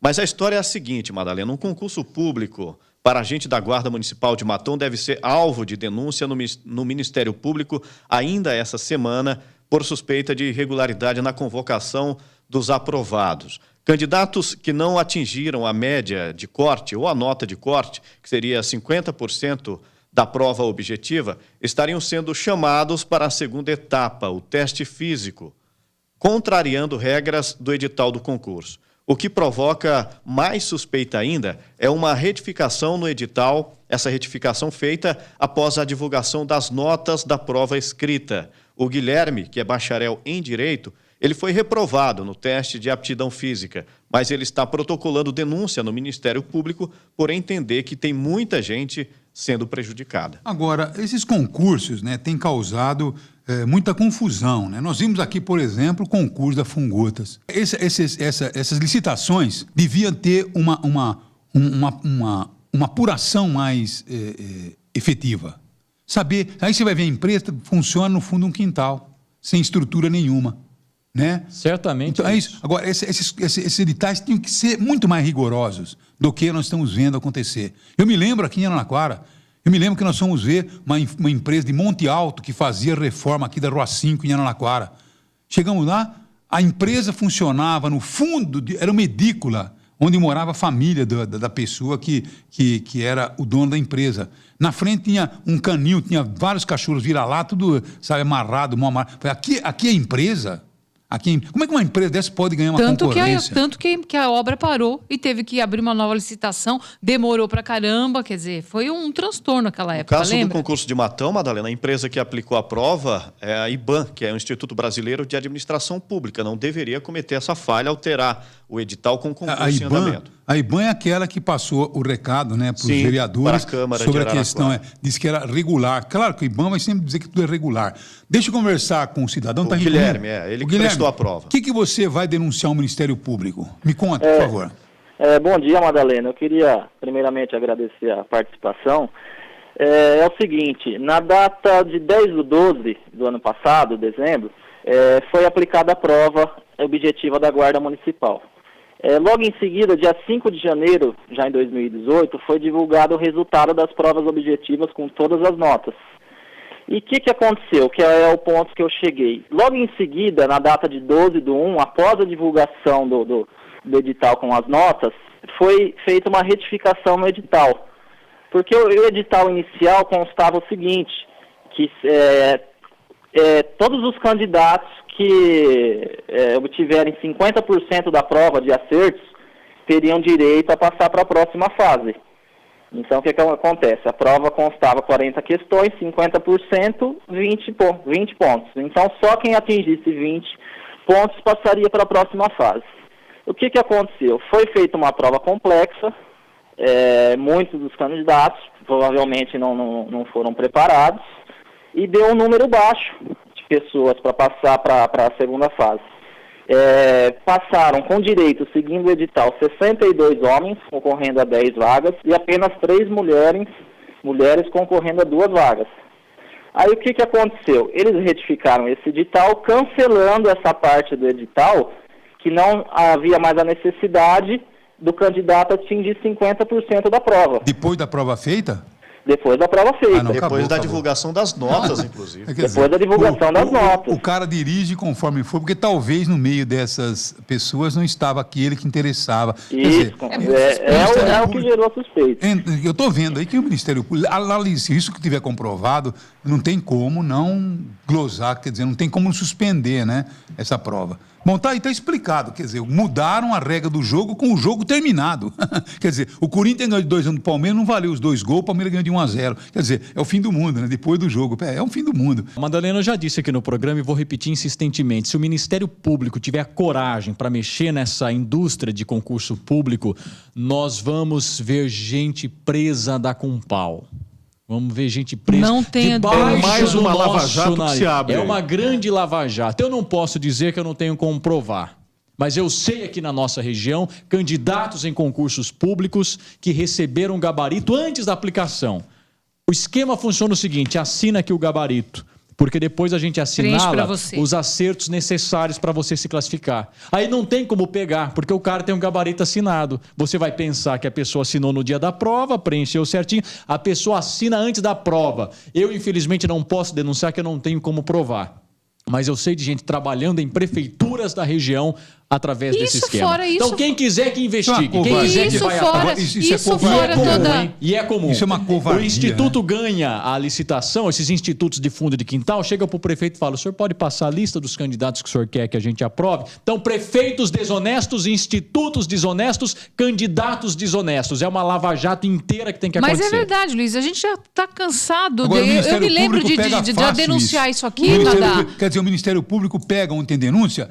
Mas a história é a seguinte, Madalena, um concurso público para agente da Guarda Municipal de Matão deve ser alvo de denúncia no Ministério Público ainda essa semana por suspeita de irregularidade na convocação dos aprovados. Candidatos que não atingiram a média de corte ou a nota de corte, que seria 50% da prova objetiva, estariam sendo chamados para a segunda etapa, o teste físico, contrariando regras do edital do concurso. O que provoca mais suspeita ainda é uma retificação no edital, essa retificação feita após a divulgação das notas da prova escrita. O Guilherme, que é bacharel em Direito, ele foi reprovado no teste de aptidão física, mas ele está protocolando denúncia no Ministério Público por entender que tem muita gente sendo prejudicada. Agora, esses concursos, né, têm causado muita confusão, né? Nós vimos aqui, por exemplo, o concurso da Fungotas. Essas licitações deviam ter uma apuração mais efetiva. Saber, aí você vai ver a empresa funciona no fundo de um quintal, sem estrutura nenhuma, né? Certamente. Então, é isso. Agora, esses editais tinham que ser muito mais rigorosos do que nós estamos vendo acontecer. Eu me lembro aqui em Araraquara, que nós fomos ver uma empresa de Monte Alto que fazia reforma aqui da Rua 5 em Araraquara. Chegamos lá, a empresa funcionava no fundo, era uma edícula, onde morava a família da pessoa que era o dono da empresa. Na frente tinha um canil, tinha vários cachorros vira-lata, tudo, sabe, amarrado, mal amarrado. Aqui é empresa. Como é que uma empresa dessa pode ganhar uma concorrência? Tanto que a obra parou e teve que abrir uma nova licitação, demorou pra caramba, quer dizer, foi um transtorno naquela época, lembra? No caso do concurso de Matão, Madalena, a empresa que aplicou a prova é a IBAN, que é o Instituto Brasileiro de Administração Pública. Não deveria cometer essa falha, alterar o edital com concurso em andamento. A IBAN é aquela que passou o recado, né, para os vereadores sobre a questão. Disse que era regular. Claro que a IBAN vai sempre dizer que tudo é regular. Deixa eu conversar com o cidadão. O Guilherme, ele que prestou a prova. O que você vai denunciar ao Ministério Público? Me conta, por favor. Bom dia, Madalena. Eu queria, primeiramente, agradecer a participação. É o seguinte, na data de 10/12 do ano passado, dezembro, foi aplicada a prova objetiva da Guarda Municipal. Logo em seguida, dia 5 de janeiro, já em 2018, foi divulgado o resultado das provas objetivas com todas as notas. E o que aconteceu? Que é o ponto que eu cheguei. Logo em seguida, na data de 12/1, após a divulgação do edital com as notas, foi feita uma retificação no edital. Porque o edital inicial constava o seguinte, que todos os candidatos que obtiverem 50% da prova de acertos teriam direito a passar para a próxima fase. Então, o que acontece? A prova constava 40 questões, 50%, 20 pontos. Então, só quem atingisse 20 pontos passaria para a próxima fase. O que aconteceu? Foi feita uma prova complexa, muitos dos candidatos provavelmente não foram preparados, e deu um número baixo de pessoas para passar para a segunda fase. Passaram com direito, seguindo o edital, 62 homens concorrendo a 10 vagas e apenas 3 mulheres concorrendo a 2 vagas. Aí o que aconteceu? Eles retificaram esse edital, cancelando essa parte do edital que não havia mais a necessidade do candidato atingir 50% da prova. Depois da prova feita? Depois da prova feita. Depois da divulgação das notas, inclusive. Depois da divulgação das notas. O cara dirige conforme for, porque talvez no meio dessas pessoas não estava aquele que interessava. Isso, é o que gerou a suspeita. Eu estou vendo aí que o Ministério Público, se isso que tiver comprovado, não tem como não glosar, quer dizer, não tem como suspender, né, essa prova. Bom, tá explicado, quer dizer, mudaram a regra do jogo com o jogo terminado. Quer dizer, o Corinthians ganhou de 2-1 do Palmeiras, não valeu os 2 gols, o Palmeiras ganhou de 1-0. Quer dizer, é o fim do mundo, né? Depois do jogo. É o fim do mundo. Madalena, eu já disse aqui no programa e vou repetir insistentemente, se o Ministério Público tiver coragem para mexer nessa indústria de concurso público, nós vamos ver gente presa a dar com pau. Vamos ver gente presa. Não tem mais uma lava-jato que se abre. É uma grande lava-jato. Eu não posso dizer que eu não tenho como provar. Mas eu sei aqui na nossa região, candidatos em concursos públicos que receberam gabarito antes da aplicação. O esquema funciona o seguinte, assina aqui o gabarito. Porque depois a gente pra assinala você. os acertos necessários para você se classificar. Aí não tem como pegar, porque o cara tem um gabarito assinado. Você vai pensar que a pessoa assinou no dia da prova, preencheu certinho, a pessoa assina antes da prova. Eu, infelizmente, não posso denunciar que eu não tenho como provar. Mas eu sei de gente trabalhando em prefeituras da região através desse esquema. Fora isso, então, quem quiser que investigue, quem quiser que isso vai fora, atrás. isso fora toda... E é comum. Isso é uma covardia, O Instituto ganha a licitação, esses institutos de fundo de quintal, chega para o prefeito e fala, o senhor pode passar a lista dos candidatos que o senhor quer que a gente aprove? Então, prefeitos desonestos, institutos desonestos, candidatos desonestos. É uma lava-jato inteira que tem que acontecer. Mas é verdade, Luiz, a gente já está cansado. Agora, o Eu Ministério me lembro Público pega de fácil denunciar isso aqui, O Ministério Madá. Público- Quer dizer, o Ministério Público pega onde tem denúncia,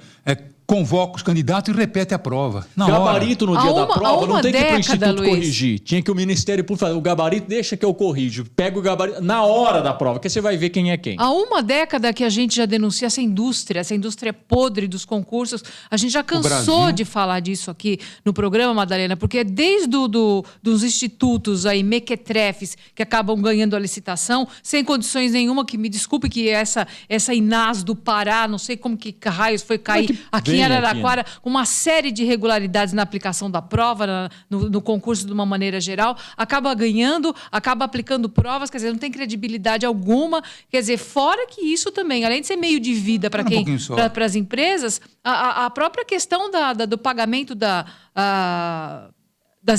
convoca os candidatos e repete a prova. Na hora. Gabarito no dia da prova, não tem que ir para o Instituto Luiz. corrigir. Tinha que o Ministério Público falar, o gabarito deixa que eu corrijo. Pega o gabarito na hora da prova, que você vai ver quem é quem. Há uma década que a gente já denuncia essa indústria podre dos concursos. A gente já cansou de falar disso aqui no programa, Madalena, porque desde dos institutos aí, mequetrefes, que acabam ganhando a licitação, sem condições nenhuma, que me desculpe que essa Inás do Pará, não sei como que raios foi cair aqui em Araraquara, uma série de irregularidades na aplicação da prova, no concurso de uma maneira geral, acaba ganhando, acaba aplicando provas, quer dizer, não tem credibilidade alguma. Quer dizer, fora que isso também, além de ser meio de vida para para as empresas, a própria questão do pagamento das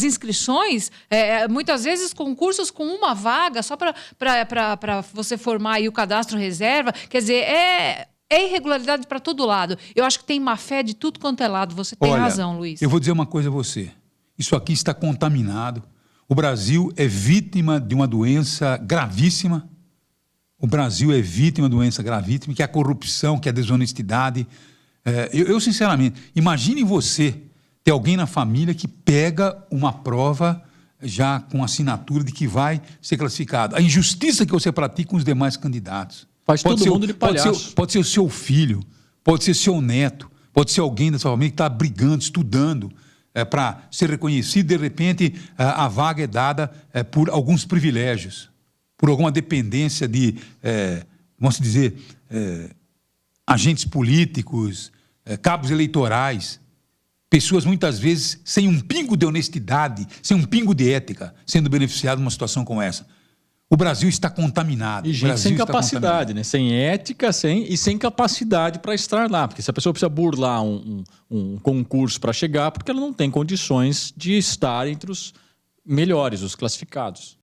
inscrições, muitas vezes concursos com uma vaga só para você formar aí o cadastro reserva, quer dizer, é irregularidade para todo lado. Eu acho que tem má fé de tudo quanto é lado. Você tem razão, Luiz. Eu vou dizer uma coisa a você. Isso aqui está contaminado. O Brasil é vítima de uma doença gravíssima. O Brasil é vítima de uma doença gravíssima, que é a corrupção, que é a desonestidade. Eu sinceramente, imagine você ter alguém na família que pega uma prova já com assinatura de que vai ser classificado. A injustiça que você pratica com os demais candidatos. Faz todo mundo de palhaço. Pode ser o seu filho, pode ser seu neto, pode ser alguém da sua família que está brigando, estudando para ser reconhecido. De repente, a vaga é dada por alguns privilégios, por alguma dependência de, vamos dizer, agentes políticos, cabos eleitorais, pessoas muitas vezes sem um pingo de honestidade, sem um pingo de ética, sendo beneficiadas numa situação como essa. O Brasil está contaminado. E gente sem capacidade, né? Sem ética e sem capacidade para estar lá. Porque se a pessoa precisa burlar um concurso para chegar, porque ela não tem condições de estar entre os melhores, os classificados.